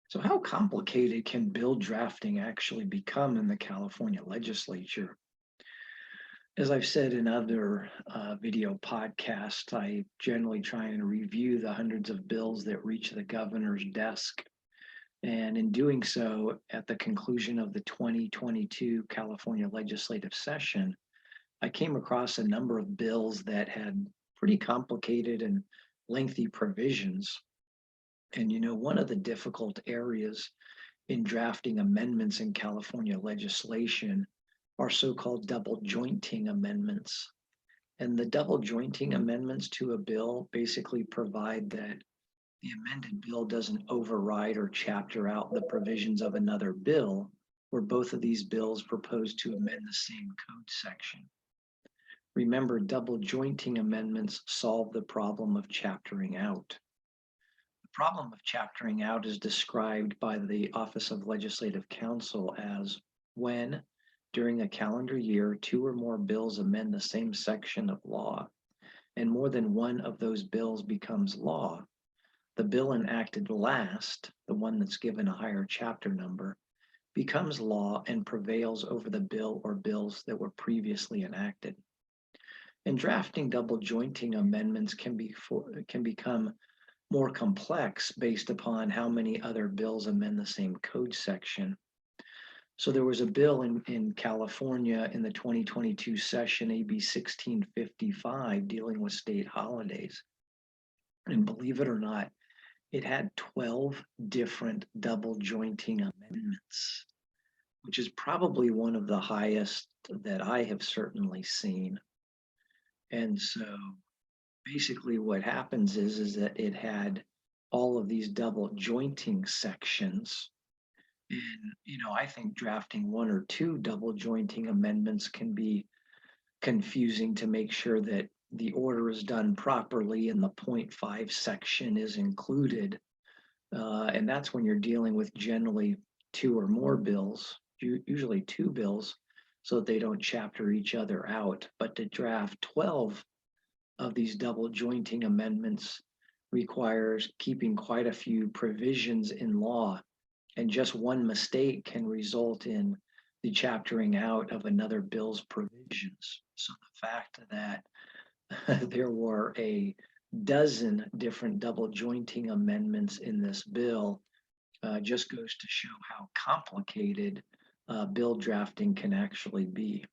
So, how complicated can bill drafting actually become in the California legislature? As I've said in other video podcasts, I generally try and review the hundreds of bills that reach the governor's desk. And in doing so, at the conclusion of the 2022 California legislative session, I came across a number of bills that had pretty complicated and lengthy provisions. And one of the difficult areas in drafting amendments in California legislation are so-called double jointing amendments. And the double jointing amendments to a bill basically provide that the amended bill doesn't override or chapter out the provisions of another bill where both of these bills propose to amend the same code section. Remember, double jointing amendments solve the problem of chaptering out. The problem of chaptering out is described by the Office of Legislative Counsel as when, during a calendar year, two or more bills amend the same section of law, and more than one of those bills becomes law. The bill enacted last, the one that's given a higher chapter number, becomes law and prevails over the bill or bills that were previously enacted. And drafting double jointing amendments can become more complex based upon how many other bills amend the same code section. So there was a bill in California in the 2022 session, AB 1655, dealing with state holidays. And believe it or not, it had 12 different double jointing amendments, which is probably one of the highest that I have certainly seen. And so basically what happens is that it had all of these double jointing sections. And, I think drafting one or two double jointing amendments can be confusing to make sure that the order is done properly and the point 5 section is included. And that's when you're dealing with generally two or more bills, usually two bills, so that they don't chapter each other out. But to draft 12 of these double jointing amendments requires keeping quite a few provisions in law, and just one mistake can result in the chaptering out of another bill's provisions. So the fact that there were a dozen different double jointing amendments in this bill just goes to show how complicated bill drafting can actually be.